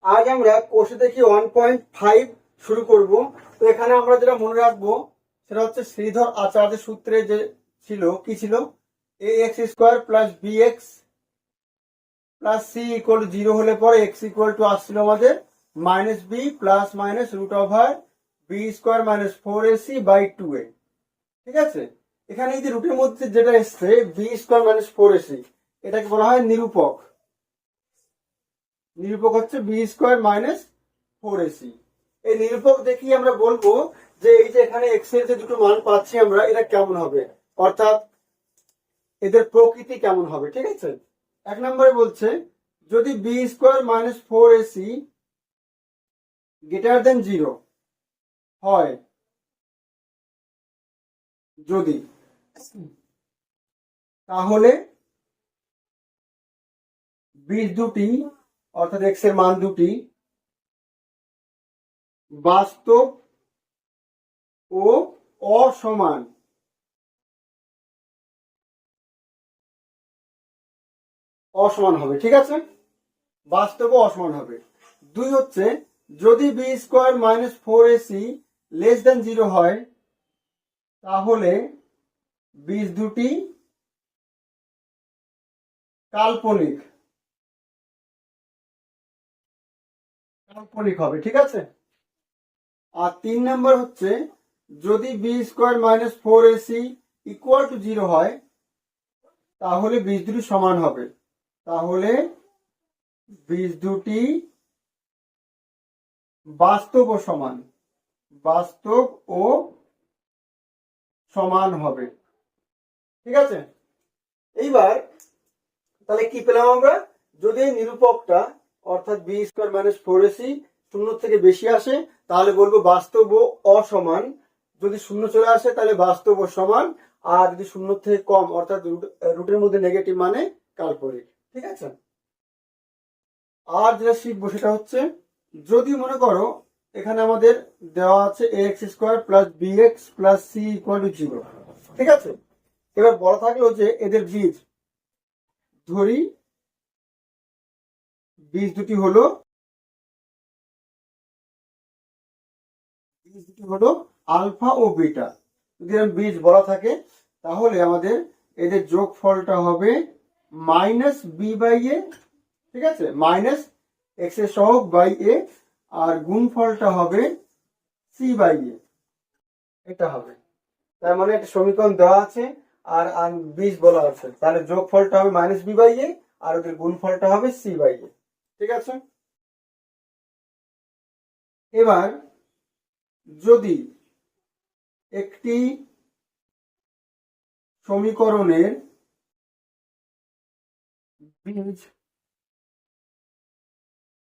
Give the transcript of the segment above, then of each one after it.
আজ আমরা কোষে দেখি 1.5 শুরু করব। তো এখানে আমরা যেটা মনে রাখবো সেটা হচ্ছে শ্রীধর আচার্যের সূত্রে যে ছিল কি ছিল, a x square plus b x plus c equal to 0 হলে পরে এক্স ইকুয়াল টু আসছিল আমাদের minus b plus minus root over b square minus 4ac by 2a। ঠিক আছে, এখানে এই যে রুটের মধ্যে যেটা এসছে বি স্কোয়ার মাইনাস 4ac, এটাকে বলা হয় নিরূপক। নিরূপক হচ্ছে বি স্কোয়ার মাইনাস 4ac। এই নিরূপক দেখি আমরা বলবো যে এই যে এখানে এক্স এর যে দুটো মান পাচ্ছি আমরা, এটা কেমন হবে, অর্থাৎ এদের প্রকৃতি কেমন হবে। ঠিক আছে, এক নম্বরে বলছে যদি B square minus 4ac greater than 0 হয়, যদি, তাহলে বীজ দুটি অর্থাৎ এক্স এর মান দুটি বাস্তব ও অসমান হবে। ঠিক আছে, বাস্তব ও অসমান হবে। দুই হচ্ছে যদি B square minus 4ac less than 0 হয়, তাহলে বীজ দুটি কাল্পনিক হবে। ঠিক আছে, আর 3 নম্বর হচ্ছে যদি B square minus 4ac equal to 0 হয়, তাহলে বীজ দুটি সমান হবে। তাহলে বীজ দুটি বাস্তব ও সমান হবে। ঠিক আছে, এইবার তাহলে কি পেলাম আমরা, যদি এই নিরূপকটা অর্থাৎ বি স্কোয়ার মাইনাস 4ac শূন্য থেকে বেশি আসে তাহলে বলবো বাস্তব ও অসমান, যদি শূন্য চলে আসে তাহলে বাস্তব ও সমান, আর যদি শূন্য থেকে কম অর্থাৎ রুটের মধ্যে নেগেটিভ মানে কাল্পনিক। ঠিক আছে, আর যেটা শিখবো সেটা হচ্ছে যদি মনে করো এখানে আমাদের দেওয়া আছে a x square plus b x plus c equal to 0। ঠিক আছে, এবার বলা থাকলো যে এদের বীজ, ধরি বীজ দুটি হলো আলফা ও বিটা। যদি বীজ বলা থাকে তাহলে আমাদের এদের যোগফলটা হবে মাইনাস বি বাই এ। ঠিক আছে, মাইনাস এক্স এর সহগ বাই এ, আর গুণফলটা হবে সি বাই এ। এটা হবে, তার মানে একটা সমীকরণ দেওয়া আছে আর বীজ বলা আছে, তাহলে যোগফলটা হবে মাইনাস বি বাই এ আর ওদের গুণফলটা হবে সি বাই এ। ঠিক আছে, এবার যদি একটি সমীকরণের বীজ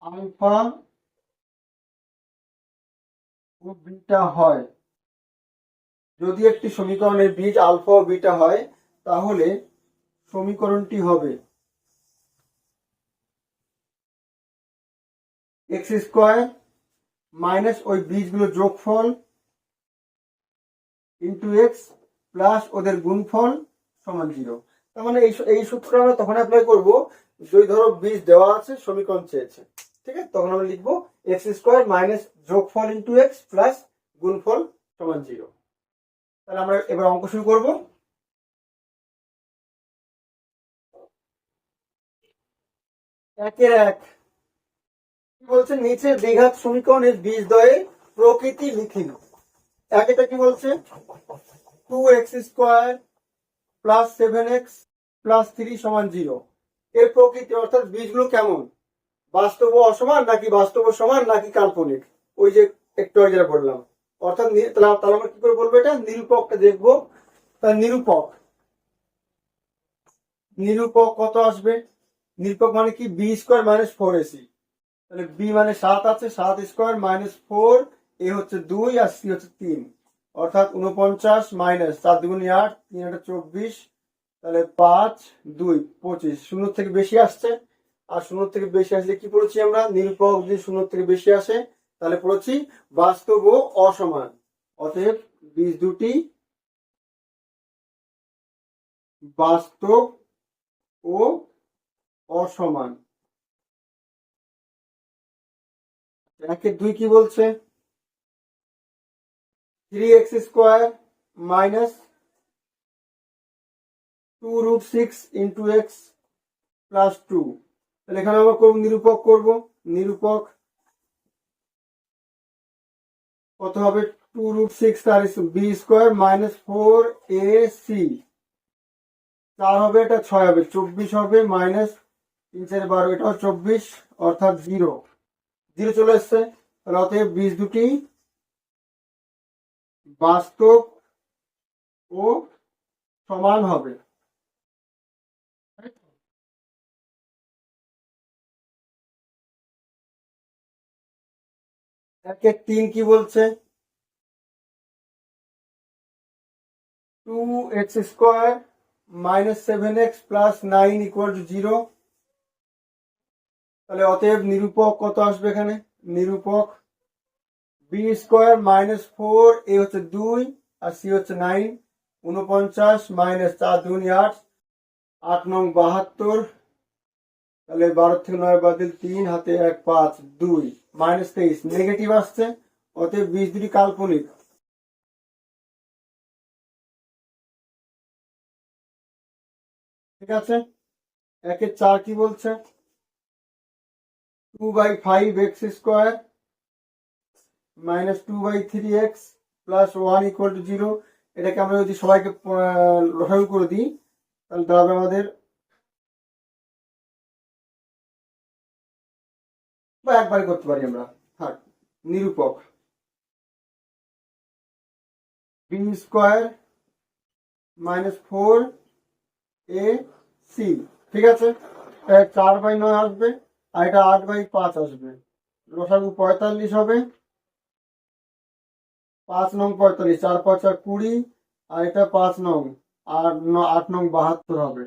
আলফা ও বিটা হয়, যদি একটি সমীকরণের বীজ আলফা ও বিটা হয়, তাহলে সমীকরণটি হবে এক্স স্কোয়ার মাইনাস ওই বীজগুলোর যোগফল ইন্টু এক্স প্লাস ওদের গুণফল সমান 0। তার মানে এই সূত্র আমরা তখন অ্যাপ্লাই করবো যদি ধরো বীজ দেওয়া আছে সমীকরণ চেয়েছে। ঠিক আছে, তখন আমরা লিখবো এক্স স্কোয়ার মাইনাস যোগফল ইন্টু এক্স প্লাস গুণফল সমান 0। তাহলে আমরা এবার অঙ্ক শুরু করবো। একের এক কি বলছে, নিচের দ্বিঘাত সমীকরণের বীজদ্বয়ের প্রকৃতি লিখিন। এটা কি বলছে, 2x square plus 7x plus 3 সমান 0। এর প্রকৃতি অর্থাৎ বীজগুলো কেমন, বাস্তব ও অসমান নাকি বাস্তব ও সমান নাকি কাল্পনিক, ওই যে একটু আগে যেটা বললাম। অর্থাৎ তাহলে আমরা কি করে বলবো, এটা নিরূপকটা দেখবো। তার নিরূপক কত আসবে, নিরূপক মানে কি বি স্কোয়ার মাইনাস 4ac, তাহলে বি মানে 7 আছে, 7 স্কোয়ার মাইনাস 4, এ হচ্ছে 2 আর সি হচ্ছে 3, অর্থাৎ 49 মাইনাস 4 দুগুণে 8, 3 8 24, তাহলে 5 2 25, শূন্য থেকে বেশি আসছে। আর শূন্য থেকে বেশি আসলে কি পড়েছি আমরা, নিরূপক যদি শূন্য থেকে বেশি আসে তাহলে পড়েছি বাস্তব ও অসমান। অতএব বীজ দুটি বাস্তব ও অসমান। একের 2 কি বলছে? 3x² minus 2√6 into x plus 2। তাহলে এখানে আমরা নিরূপক করব। নিরূপক কত হবে? 2√6 তার b² মাইনাস 4ac 4 হবে, এটা 6 হবে, 24 হবে, মাইনাস 3×4 = 12, এটাও 24, অর্থাৎ 0 চলে এসছে। তাহলে অতএব বীজ দুটি বাস্তব ও সমান হবে। একের 3 কি বলছে? 2x² minus 7x plus 9 = 0। তাহলে অতএব নিরূপক কত আসবে এখানে? নিরূপক b² মাইনাস 4, a হচ্ছে 2 আর c হচ্ছে 9, 49 মাইনাস 4 2 8, 8 9 72। তাহলে 12 থেকে 9 বাদ দিলে 3, হাতে 1 5 2 মাইনাস 23 নেগেটিভ আসছে। অতএব বীজ দুটি কাল্পনিক। ঠিক আছে। একের 4 কি বলছে? 2/5x² minus 2/3x plus 1 = 0। এটাকে আমরা যদি সবাইকে লসাগু করে দিই তাহলে দাঁড়াবে আমাদের, বা একবারে করতে পারি আমরা। থাক, নিরূপক b² মাইনাস 4ac। ঠিক আছে। 4/9 আসবে আর এটা 8/5 আসবে। লসাগু 45 হবে। 5 9 45, 4 5 20, আর এটা 5 9 আর 8 9 72 হবে,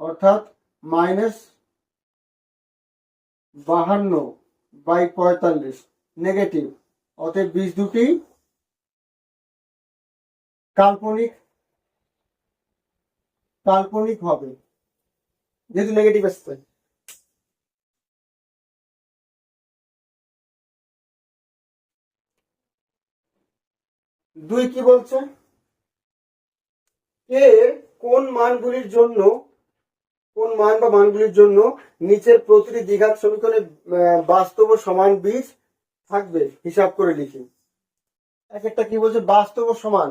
অর্থাৎ মাইনাস 52/45 নেগেটিভ। অতএব বীজ দুটি কাল্পনিক হবে, যেহেতু নেগেটিভ আসছে। দুই কি বলছে? এর কোন মানগুলির জন্য নিচের প্রতিটি দ্বিঘাত সমীকরণে বাস্তব ও সমান বীজ থাকবে, হিসাব করে লিখি। এক একটা কি বলছে? বাস্তব ও সমান।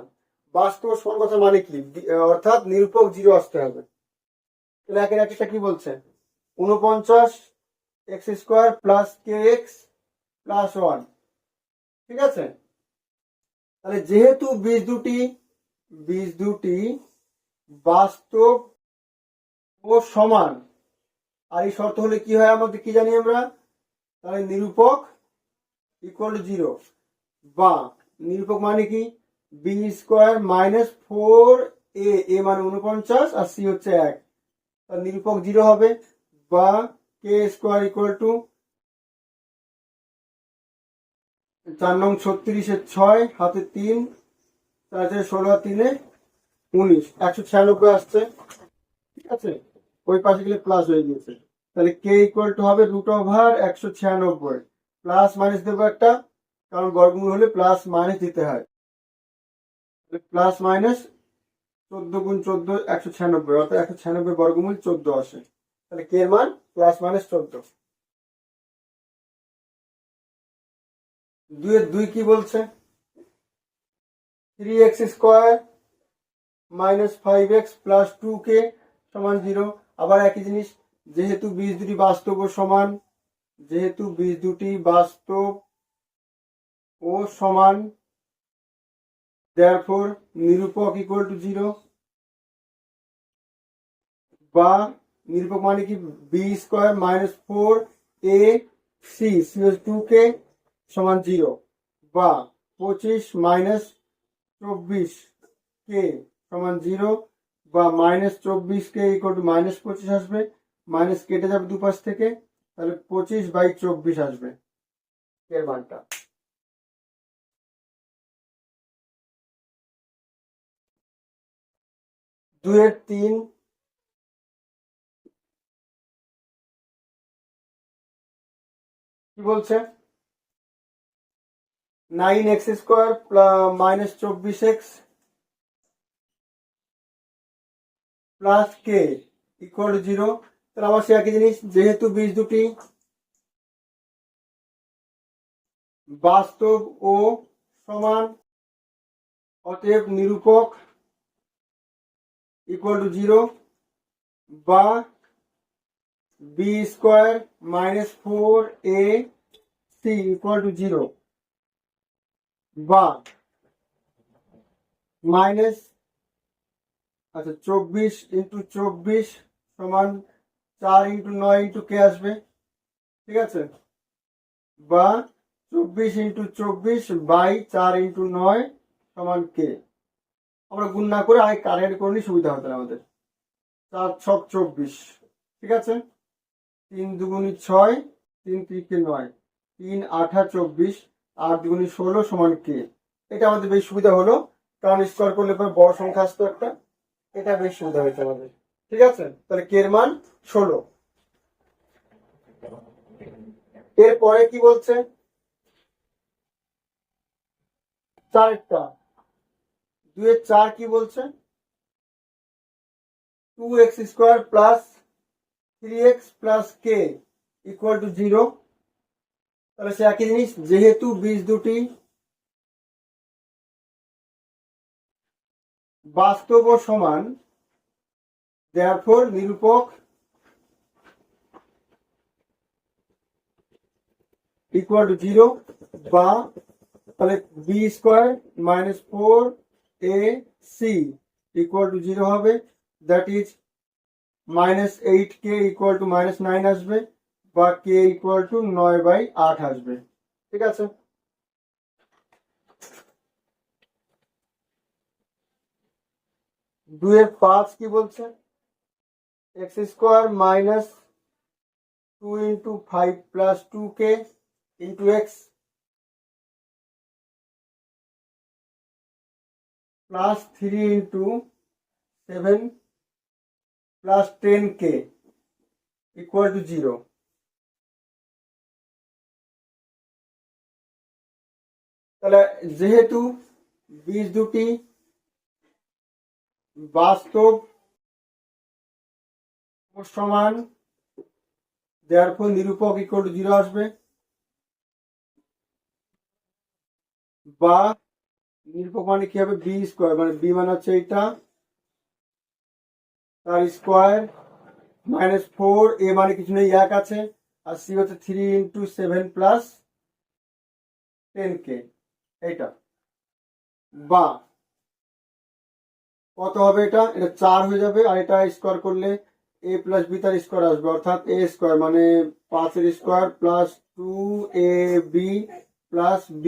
বাস্তব ও সমান কথা মানে কি? অর্থাৎ নিরূপক 0 আসতে হবে। তাহলে একের একটা কি বলছে? 49x² plus kx plus 1। ঠিক আছে। তাহলে যেহেতু বীজ দুটি বাস্তব ও সমান, আর এই শর্ত হলে কি হয় আমাদের কি জানি আমরা? তাহলে নিরূপক = 0, বা নিরূপক মানে কি? b² মাইনাস 4a মানে 49 আর c হচ্ছে 1, তাহলে নিরূপক 0 হবে। বা k² = 4 নং 36 এর 6, হাতে 3, 4 16 আর 3 19, 196 আসছে। ঠিক আছে। ওই পাশে গেলে প্লাস হয়ে গিয়েছে। তাহলে k = হবে √196, প্লাস মাইনাস দেবো একটা, কারণ বর্গমূল হলে প্লাস মাইনাস দিতে হয়। প্লাস মাইনাস 14 × 14 196, অর্থাৎ 196 বর্গমূল 14 আসে। তাহলে k এর মান প্লাস মাইনাস 14। 2 এর 2 কি বলছে? 3x² minus 5x plus 2k সমান 0। আবার একই জিনিস, যেহেতু বীজ দুটি বাস্তব ও সমান, therefore নিরূপক = 0। বা নিরূপক মানে কি? b² মাইনাস 4ac 2k সমান 0, বা 25 মাইনাস 24k সমান 0, বা মাইনাস 24k = মাইনাস 25 আসবে, মাইনাস কেটে যাবে দুপাশ থেকে, তাহলে 25/24 আসবে এর মানটা। 2 এর 3 কি বলছে? 9x² minus 24x plus K equal to 0। তাহলে আবার সে একই জিনিস, যেহেতু বীজ দুটি বাস্তব ও সমান অতএব নিরূপক ইকুয়াল টু 0 বা b² minus 4ac equal to 0 বা মাইনাস 24 ইন্টু 24 সমান 4 ইন্টু 9 ইন্টু কে আসবে, ঠিক আছে, বা 24 ইন্টু 24 বাই 4 ইন্টু 9 সমান কে। আমরা গুণ না করে আগে কারেন্ট করলে সুবিধা হতো আমাদের। 4 ছক 24, ঠিক আছে, 3 দুগুণি 6, 3 3 9, 3 8 24, 8 দুগুণি 16 সমান কে। এটা আমাদের বেশ সুবিধা হলো, কারণ স্কোয়ার করলে পরে বড় সংখ্যা আসতো একটা, এটা বেশ সুবিধা হয়েছে আমাদের, ঠিক আছে। তাহলে কে এর মান 16। এরপরে কি বলছে, 4টা 2 এর 4 কি বলছে, 2x² plus 3x plus K equal to 0। তাহলে সে একই জিনিস, যেহেতু বীজ দুটি বাস্তব ও সমান therefore নিরূপক ইকুয়াল টু 0 বা তাহলে b² minus 4ac equal to 0 হবে, that is minus 8k equal to minus 9 আসবে বা k ইকুয়াল টু 9/8 আসবে, ঠিক আছে। 2 এর 5 কি বলছে, x² minus 2 into 5 plus 2k into x plus 3 into 7 plus 10k equal to 0। তাহলে যেহেতু বীজ দুটি বাস্তব ও সমান therefore নিরূপক ইকুয়াল টু 0 আসবে, বা নিরূপক মানে কি হবে, b² মানে b মানে হচ্ছে এটা, তার স্কোয়ার মাইনাস 4, এ মানে কিছু নেই 1 আছে, আর সি হচ্ছে 3 ইন্টু 7 প্লাস 10k, এইটা, বা কত হবে, এটা 4 হয়ে যাবে, আর এটা স্কোয়ার করলে a প্লাস বি তার স্কোয়ার আসবে, অর্থাৎ a² মানে 5 এর square plus 2ab plus b²,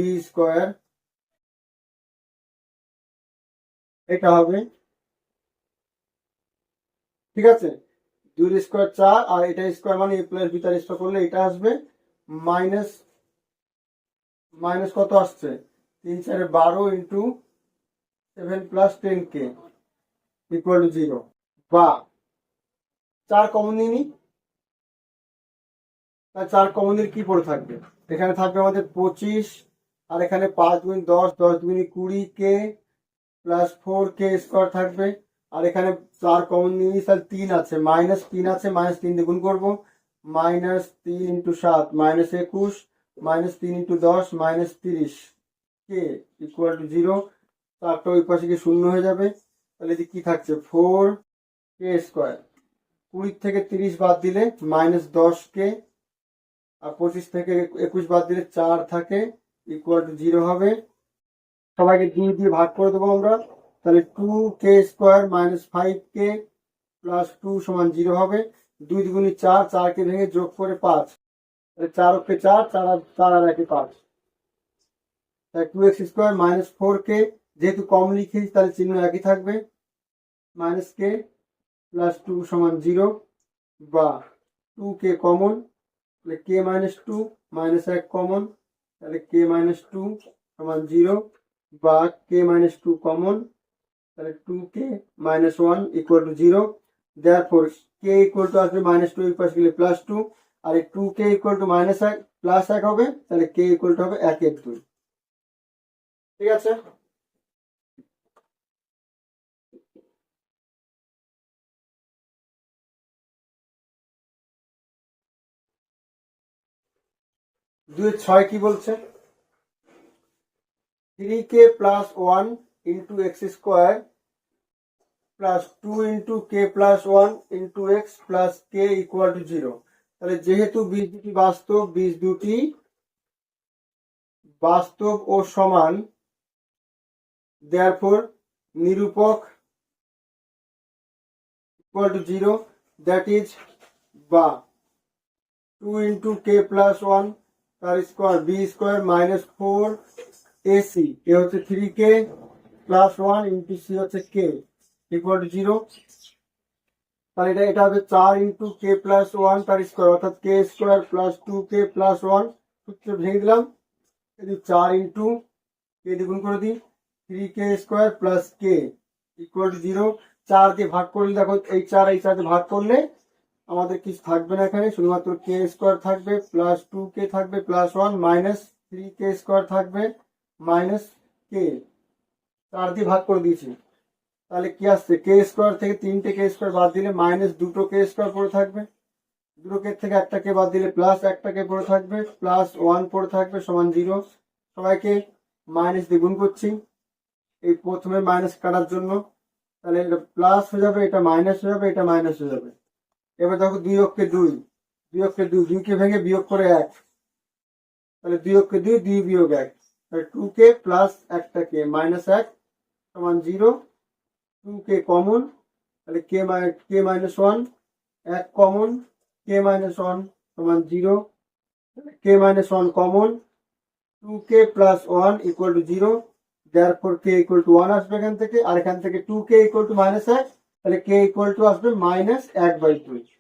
এটা হবে, ঠিক আছে। 2 এর স্কোয়ার 4, আর এটা স্কোয়ার মানে a প্লাস বি তার স্কোয়ার করলে এটা আসবে মাইনাস মাইনাস কত আসছে, 3 4 12 into 7 plus 10k equal to 0, বা 4 কমন নিয়ে নি, তার 4 কমন নিয়ে কি পড়ে থাকবে, এখানে থাকবে আমাদের 25, আর এখানে 5 গুণ 10, 10 দুগুণে 20k প্লাস 4k স্কোয়ার থাকবে, আর এখানে 4 কমন নিয়ে নিই, তাহলে 3 আছে, মাইনাস 3 আছে, মাইনাস 3 দিয়ে গুণ করবো, minus 3 into 7 minus 21, minus 3 into 10 minus 30 K equal to 0। তারটা ওই পাশে গিয়ে শূন্য হয়ে যাবে, তাহলে এদিকে কি থাকছে, 4k², 20 থেকে 30 বাদ দিলে মাইনাস 10k, আর 25 থেকে 21 বাদ দিলে 4 থাকে ইকুয়াল টু 0 হবে। সবাইকে 2 দিয়ে ভাগ করে দেবো আমরা, তাহলে 2k² মাইনাস 5k প্লাস 2 সমান 0 হবে। 2 দুগুণি 4, 4কে ভেঙে যোগ করে 5, তাহলে 4 কে 4, 4 আর 1 5, তাহলে 2x² মাইনাস 4k, যেহেতু কম লিখেছি তাহলে চিহ্ন একই থাকবে, মাইনাস k প্লাস 2 সমান 0, বা 2k কমন, তাহলে k মাইনাস 2 মাইনাস 1 কমন, তাহলে k মাইনাস 2 সমান 0, বা k মাইনাস 2 কমন, তাহলে 2k minus 1 equal to 0। therefore k equal two আসবে মাইনাস 2 এর পাশে গেলে প্লাস 2, আর এই 2k equal to minus 1 plus 1 হবে, তাহলে k ইকুয়াল টু হবে 1 এর 2। ঠিক আছে। দুই 6 কি বলছে, 3k plus 1 into x square plus 2 into k plus 1 into x plus K equal to 0। তাহলে যেহেতু বীজ দুটি বাস্তব, বীজ দুটি বাস্তব ও সমান, therefore নিরূপক equal to 0, that is বা 2 into k plus 1 তার square b square minus 4 ac, এ হচ্ছে 3k প্লাস 1 ইন্টু c হচ্ছে k ইকুয়াল টু 0। তাহলে এটা হবে 4 ইন্টু কে প্লাস 1 তার স্কোয়ার অর্থাৎ কে স্কোয়ার প্লাস 2k প্লাস 1, সূত্র ভেঙে দিলাম, যদি 4 ইন্টু কে দ্বিগুণ করে দিই 3k square plus K equal to 0। 4 দিয়ে ভাগ করলে দেখো এই 4 দিয়ে ভাগ করলে আমাদের কিছু থাকবে না এখানে, শুধুমাত্র কে স্কোয়ার থাকবে প্লাস 2k থাকবে প্লাস 1 মাইনাস 3k স্কোয়ার থাকবে মাইনাস কে, 4 দিয়ে ভাগ করে দিয়েছি। তাহলে কি আসছে, কে স্কোয়ার থেকে 3টে কে স্কোয়ার বাদ দিলে মাইনাস 2টো কে স্কোয়ার পড়ে থাকবে, 2টো কে থেকে একটা কে বাদ দিলে প্লাস একটা কে পড়ে থাকবে, প্লাস 1 পড়ে থাকবে সমান 0। সবাইকে মাইনাস দিয়ে গুণ করছি এই প্রথমে মাইনাস কাটার জন্য, তাহলে এটা প্লাস হয়ে যাবে, এটা মাইনাস হয়ে যাবে, এটা মাইনাস হয়ে যাবে। এবার দেখো 2 অক্ষে 2, 2 অক্ষে 2, 2কে ভেঙে বিয়োগ করে 1, তাহলে 2 অক্ষে 2, 2 বিয়োগ 1, তাহলে 2k প্লাস একটা কে মাইনাস 1 সমান 0। 2k কমন, তাহলে k minus 1, 1 common, k minus 1 সমান 0, k minus 1 common, 2k plus 1 equal to 0, therefore k equal to 1 আসবে এখান থেকে, আর এখান থেকে 2k ইকুয়াল টু মাইনাস 1, তাহলে k ইকুয়াল টু আসবে মাইনাস 1/2।